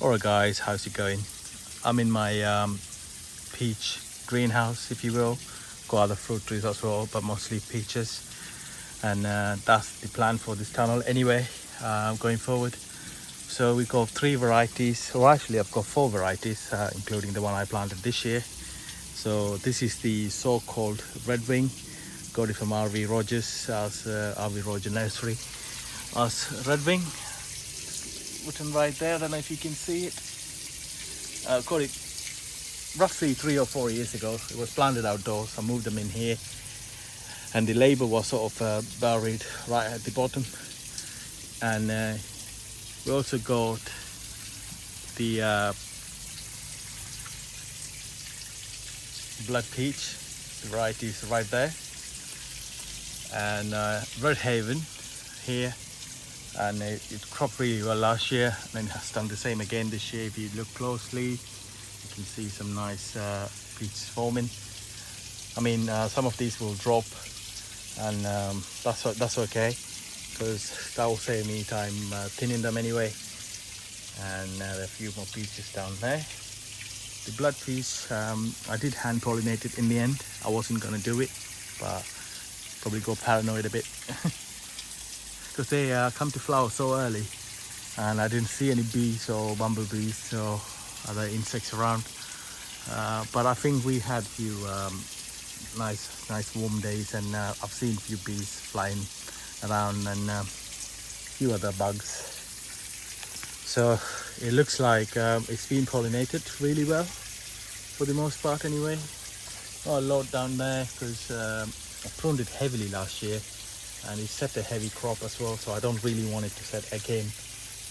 Alright guys, how's it going? I'm in my peach greenhouse, if you will. Got other fruit trees as well, but mostly peaches. And that's the plan for this tunnel anyway, going forward. So we got 3 varieties, or actually I've got 4 varieties, including the one I planted this year. So this is the so-called red wing. Got it from RV Rogers, as RV Roger Nursery, as red wing. Written right there, I don't know if you can see it. Got it roughly 3 or 4 years ago. It was planted outdoors. I moved them in here, and the label was sort of buried right at the bottom. And we also got the blood peach, the variety is right there, and Red Haven here. And it cropped really well last year, and then has done the same again this year. If you look closely, you can see some nice peaches forming. I mean, some of these will drop, and that's okay, because that will save me time thinning them anyway. And there are a few more peaches down there. The blood peach, I did hand pollinate it in the end. I wasn't gonna do it, but probably got paranoid a bit. Because they come to flower so early, and I didn't see any bees or bumblebees or other insects around. But I think we had a few nice warm days, and I've seen a few bees flying around, and a few other bugs. So it looks like it's been pollinated really well, for the most part anyway. Not a lot down there, because I pruned it heavily last year, and it set a heavy crop as well, so I don't really want it to set again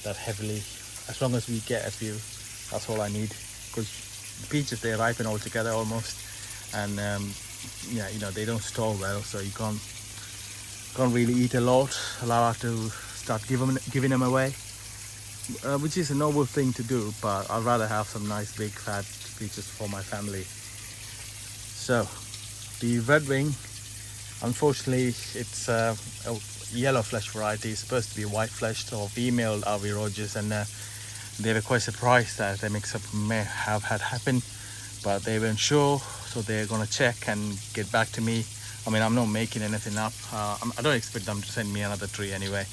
that heavily. As long as we get a few, that's all I need, because the peaches, they ripen all together almost, and yeah, you know, they don't store well, so you can't really eat a lot. I'll have to start giving them away, which is a noble thing to do, but I'd rather have some nice big fat peaches for my family. So the red wing, unfortunately, it's a yellow flesh variety. It's supposed to be white fleshed or female RV Rogers, and they were quite surprised that the mix-up may have had happened, but they weren't sure, so they're gonna check and get back to me. I mean, I'm not making anything up. I don't expect them to send me another tree anyway.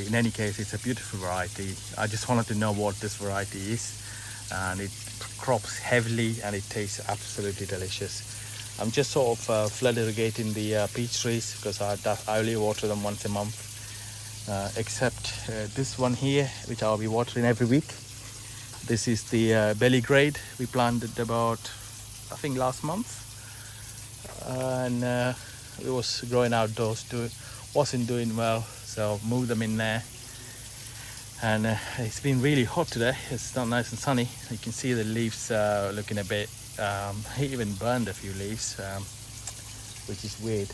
In any case, it's a beautiful variety. I just wanted to know what this variety is, and it crops heavily and it tastes absolutely delicious. I'm just sort of flood irrigating the peach trees, because I only water them once a month, except this one here, which I'll be watering every week. This is the belly grade. We planted about, I think, last month, and it was growing outdoors too. Wasn't doing well, so moved them in there. And it's been really hot today. It's not nice and sunny. You can see the leaves looking a bit, he even burned a few leaves, which is weird.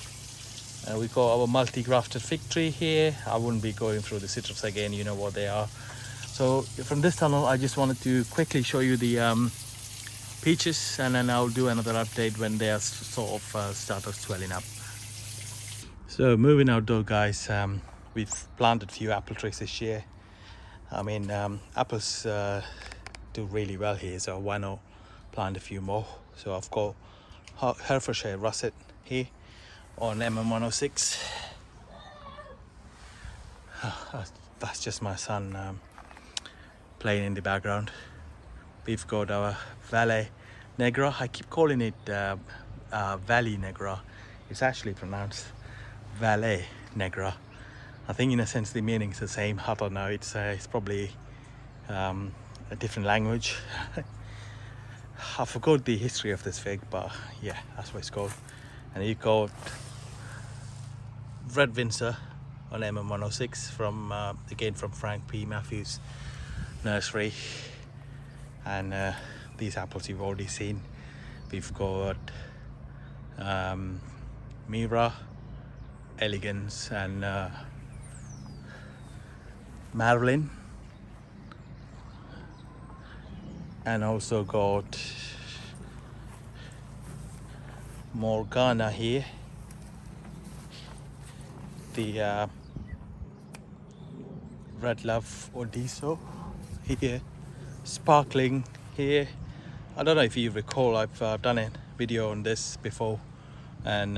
We got our multi-grafted fig tree here. I wouldn't be going through the citrus again, you know what they are. So from this tunnel, I just wanted to quickly show you the peaches, and then I'll do another update when they are sort of started swelling up. So moving outdoor, guys, we've planted a few apple trees this year. I mean, apples do really well here, so why not plant a few more? So I've got Herefordshire russet here on MM106. That's just my son playing in the background. We've got our Valle Negra. I keep calling it Valley Negra. It's actually pronounced Valle Negra. I think in a sense the meaning is the same. I don't know, it's probably a different language. I forgot the history of this fig, but yeah, that's what it's called. And you got Red Windsor on MM106 from again from Frank P. Matthews Nursery. And these apples you've already seen. We've got Mira, Elegance, and Marilyn, and also got Morgana here, the Red Love Odiso here, sparkling here. I don't know if you recall, I've done a video on this before, and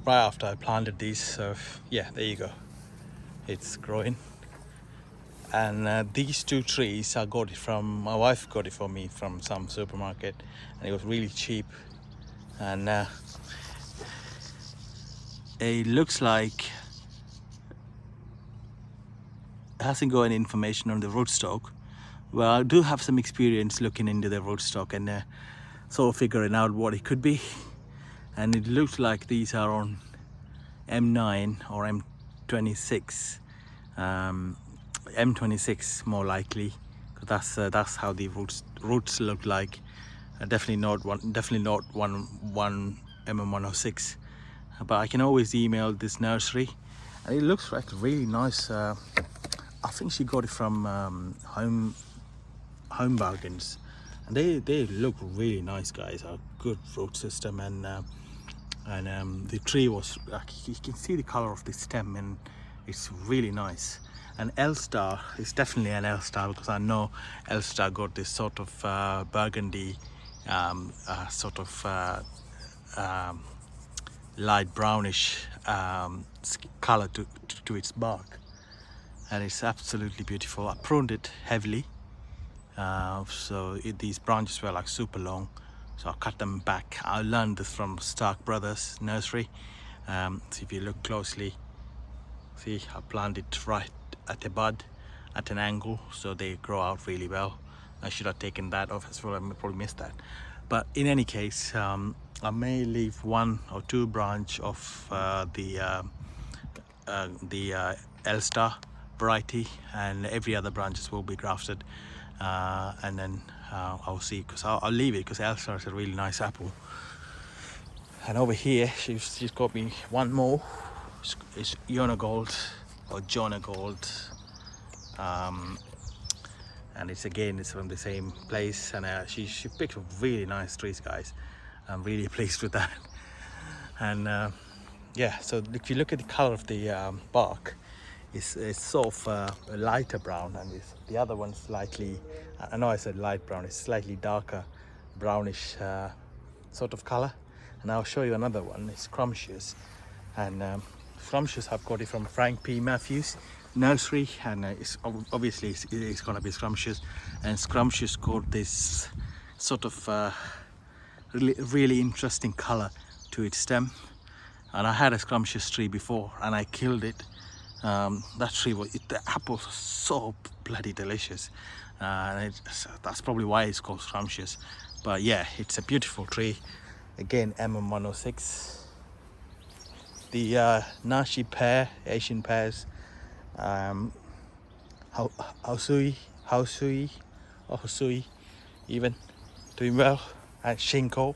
right after I planted these. So yeah, there you go, it's growing. And these two trees, I got it from, my wife got it for me from some supermarket, and it was really cheap. And it looks like it hasn't got any information on the rootstock. Well, I do have some experience looking into the rootstock and sort of figuring out what it could be. And it looks like these are on M9 or M26. M26 more likely, because that's how the roots look like. Definitely not one MM106. But I can always email this nursery, and it looks like really nice. I think she got it from Home Bargains, and they look really nice, guys. A good root system, and the tree was, you can see the color of the stem, and it's really nice. And L-Star is definitely an L-Star, because I know L-Star got this sort of burgundy light brownish color to its bark, and it's absolutely beautiful. I pruned it heavily, so these branches were like super long, so I cut them back. I learned this from Stark Brothers nursery. So if you look closely, see, I planted it right at a bud at an angle, so they grow out really well. I should have taken that off as well. I probably missed that, but in any case, I may leave 1 or 2 branch of the L-Star variety, and every other branches will be grafted, and then I'll see, because I'll leave it because L-Star is a really nice apple. And over here she's got me one more. It's Yona Gold or Jonah Gold, and it's from the same place, and she picked up really nice trees, guys. I'm really pleased with that. And yeah, so if you look at the color of the bark, it's sort of a lighter brown, and the other one's slightly, I know I said light brown, it's slightly darker brownish sort of color. And I'll show you another one. It's Scrumptious, and Scrumptious I've got it from Frank P. Matthews nursery, and it's obviously it's gonna be Scrumptious. And Scrumptious got this sort of really interesting color to its stem. And I had a Scrumptious tree before, and I killed it. That tree the apple was so bloody delicious, and that's probably why it's called Scrumptious. But yeah, it's a beautiful tree. Again, MM106. The Nashi pear, Asian pears, Hausui, even doing well. And Shinko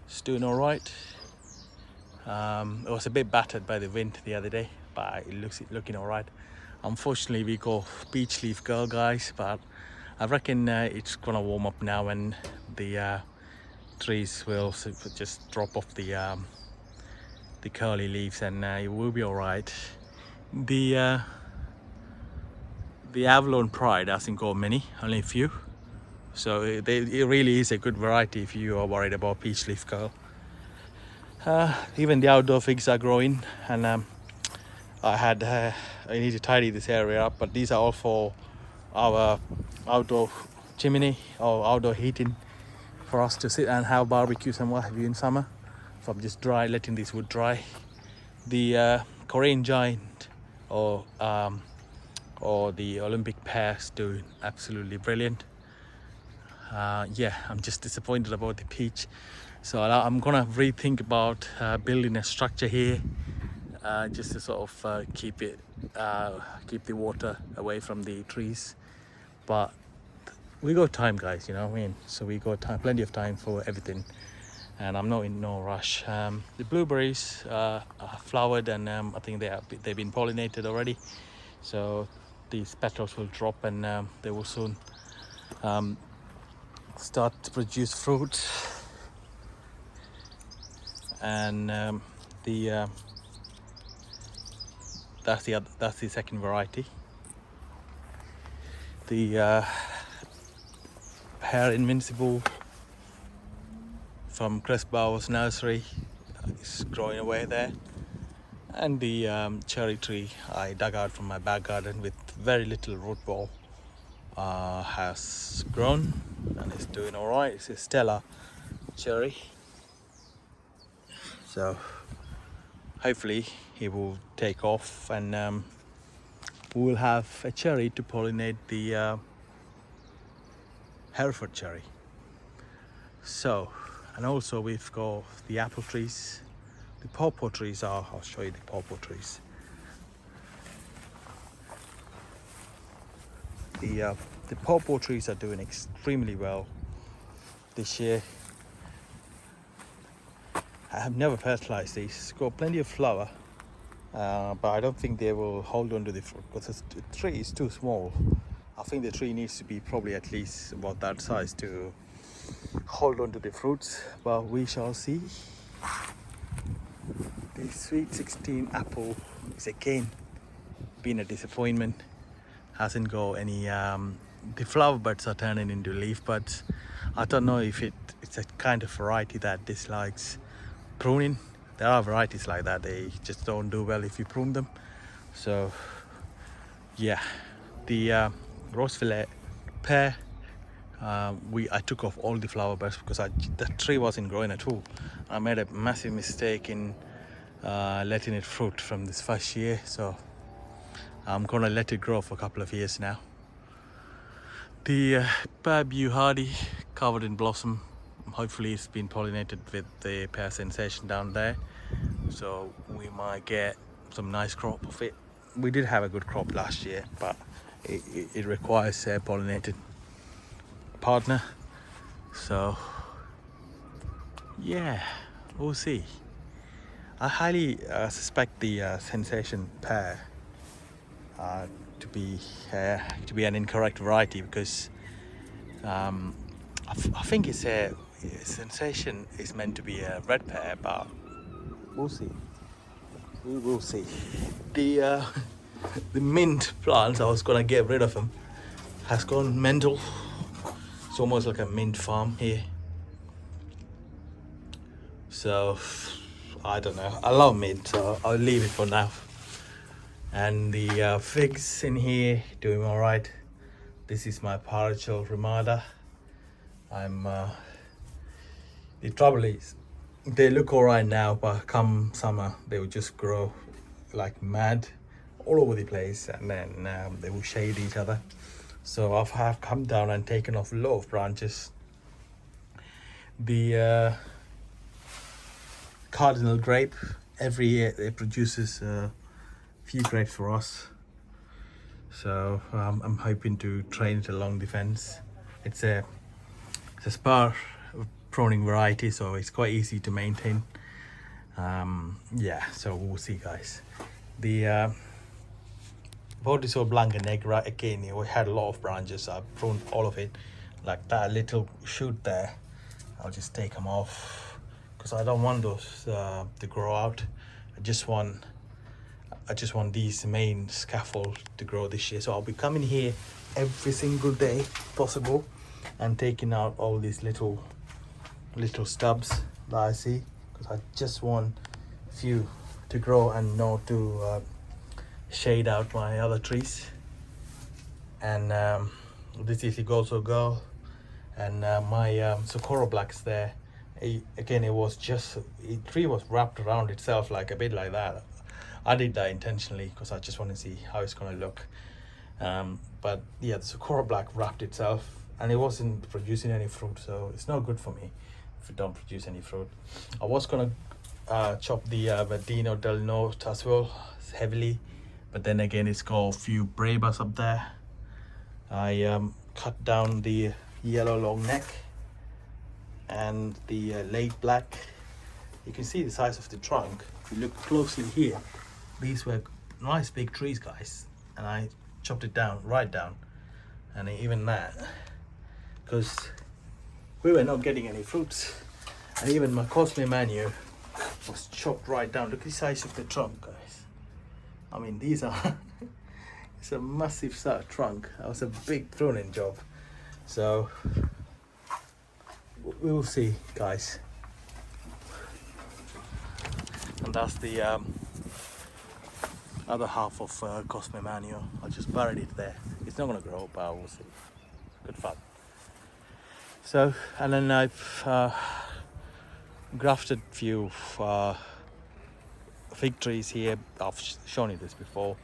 is doing all right. It was a bit battered by the wind the other day, but it's looking all right. Unfortunately, we go peach leaf girl, guys, but I reckon it's gonna warm up now, and the trees will just drop off the curly leaves, and it will be all right. The Avalon Pride hasn't got many, only a few, so it really is a good variety if you are worried about peach leaf curl. Even the outdoor figs are growing, and I need to tidy this area up, but these are all for our outdoor chimney or outdoor heating, for us to sit and have barbecues and what have you in summer. So I'm just letting this wood dry. The Korean giant or the Olympic pears doing absolutely brilliant. Yeah, I'm just disappointed about the peach, so I'm gonna rethink about building a structure here, just to sort of keep the water away from the trees. But we got time, guys, you know what I mean? So we got time, plenty of time for everything, and I'm not in no rush. The blueberries are flowered, and I think they've been pollinated already, so these petals will drop, and they will soon start to produce fruit. And that's the second variety. The Pear Invincible from Chris Bowers Nursery is growing away there, and the cherry tree I dug out from my back garden with very little root ball has grown and is doing all right. It's a Stella cherry, so hopefully he will take off, and we will have a cherry to pollinate the Hereford cherry. So, and also we've got the apple trees. The pawpaw trees I'll show you the pawpaw trees. The pawpaw trees are doing extremely well this year. I have never fertilized these. It's got plenty of flower, but I don't think they will hold on to the fruit because the tree is too small. I think the tree needs to be probably at least about that size to hold on to the fruits, but we shall see. The Sweet 16 apple is again been a disappointment. Hasn't got any, the flower buds are turning into leaf buds. I don't know if it's a kind of variety that dislikes pruning. There are varieties like that, they just don't do well if you prune them. So yeah, the Roseville pear, I took off all the flower buds because the tree wasn't growing at all. I made a massive mistake in letting it fruit from this first year, so I'm gonna let it grow for a couple of years now. The Babu Hardy covered in blossom. Hopefully it's been pollinated with the pear sensation down there, so we might get some nice crop of it. We did have a good crop last year, but it requires a pollinated partner. So yeah, we'll see. I highly suspect the sensation pear to be an incorrect variety, because I think it's a sensation is meant to be a red pear, but we'll see. We will see. The mint plants, I was gonna get rid of them, has gone mental. It's almost like a mint farm here. So I don't know. I love mint, so I'll leave it for now. And the figs in here doing all right. This is my Parachal Ramada. The trouble is, they look all right now, but come summer they will just grow like mad all over the place, and then they will shade each other. So I have come down and taken off a lot of branches. The cardinal grape, every year it produces a few grapes for us, so I'm hoping to train it along the fence. It's a spur pruning variety, so it's quite easy to maintain. Yeah, so we'll see, guys. The Vortiso Blanca Negra, again, it had a lot of branches. I pruned all of it. Like that little shoot there, I'll just take them off because I don't want those to grow out. I just want these main scaffold to grow this year. So I'll be coming here every single day possible and taking out all these little stubs that I see, because I just want a few to grow and not to shade out my other trees. And this is the Gozo Girl, and my Socorro Blacks there. Again, it was just, the tree was wrapped around itself like a bit like that. I did that intentionally because I just want to see how it's going to look. But yeah, the Socorro Black wrapped itself and it wasn't producing any fruit, so it's not good for me if it don't produce any fruit. I was going to chop the Verdino del Norte as well, heavily, but then again it's got a few Brabus up there. I cut down the yellow long neck and the late black. You can see the size of the trunk if you look closely here. These were nice big trees, guys, and I chopped it down, right down, and even that, because we were not getting any fruits. And even my Cosme Manu was chopped right down. Look at the size of the trunk, guys. I mean, these are It's a massive trunk. That was a big pruning job. So we will see, guys. And that's the other half of Cosme Manual. I just buried it there. It's not going to grow, but we'll see. Good fun. So, and then I've grafted few fig trees here. I've shown you this before.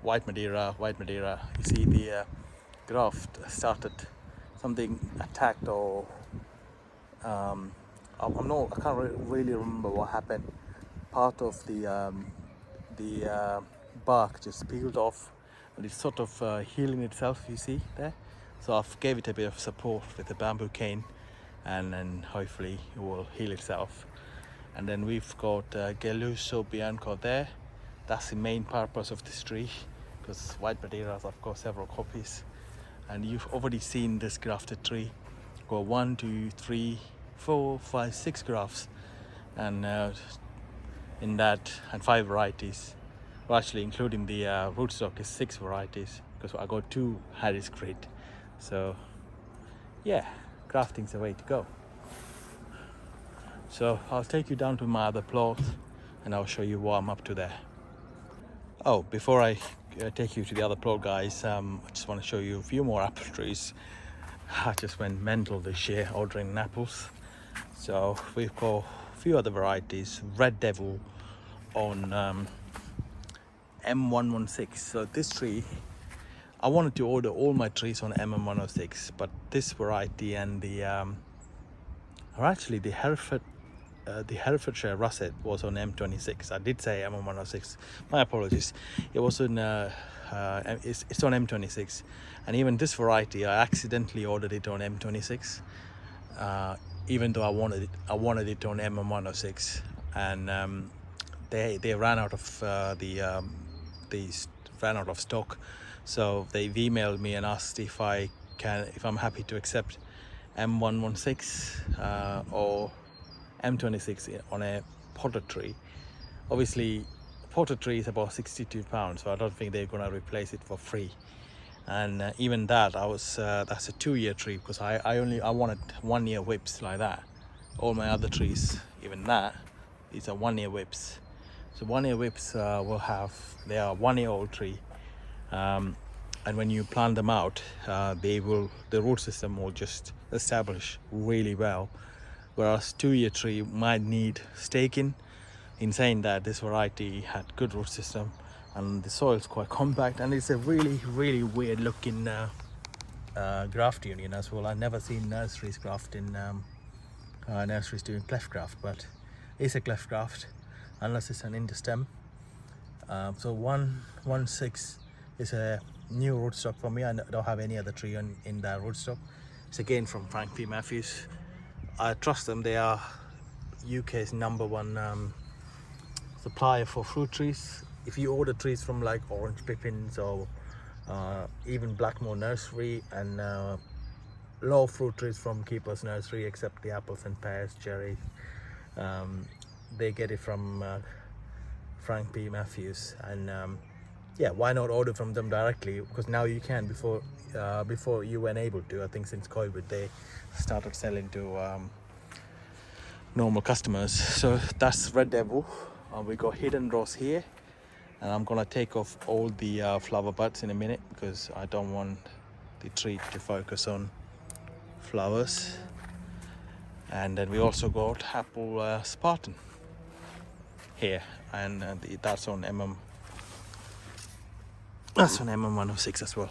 White Madeira. You see the graft started something attacked, or I can't really remember what happened. Part of the bark just peeled off, and it's sort of healing itself. You see there. So I've gave it a bit of support with the bamboo cane, and then hopefully it will heal itself. And then we've got Geluso Bianco there. That's the main purpose of this tree, because White Madeiras, I've got several copies, and you've already seen this grafted tree. Got 1, 2, 3, 4, 5, 6 grafts, and in that, and 5 varieties. Well, actually, including the rootstock, is 6 varieties, because I got 2 Harris grade. So yeah, grafting's the way to go. So I'll take you down to my other plot, and I'll show you what I'm up to there. Oh, before I take you to the other plot, guys, I just want to show you a few more apple trees. I just went mental this year ordering apples. So we've got a few other varieties. Red Devil on M116. So this tree, I wanted to order all my trees on MM106, but this variety and the or actually the Herefordshire Russet was on M26. I did say MM106. My apologies. It was on it's on M26, and even this variety I accidentally ordered it on M26, even though I wanted it on MM106, and they ran out of they ran out of stock. So they've emailed me and asked if I'm happy to accept M116 or M26 on a potted tree. Obviously, potted tree is about £62, so I don't think they're gonna replace it for free. And even that, that's a 2-year tree, because I wanted 1-year whips like that. All my other trees, even that, is a 1-year whips. So 1-year whips they are 1-year-old tree. And when you plant them out, the root system will just establish really well, whereas 2-year tree might need staking. In saying that, this variety had good root system, and the soil is quite compact, and it's a really weird looking graft union as well. I've never seen nurseries graft in nurseries doing cleft graft, but it's a cleft graft unless it's an interstem. So 116 is a new rootstock for me. I don't have any other tree in that rootstock. It's again from Frank P. Matthews. I trust them. They are UK's #1 supplier for fruit trees. If you order trees from like Orange Pippins or even Blackmore Nursery, and low fruit trees from Keeper's Nursery, except the apples and pears, cherries, they get it from Frank P. Matthews. And yeah, why not order from them directly? Because now you can. Before you weren't able to. I think since COVID they started selling to normal customers. So that's Red Devil. We got Hidden Rose here, and I'm gonna take off all the flower buds in a minute, because I don't want the tree to focus on flowers. And then we also got Apple Spartan here, and that's on MM106 as well.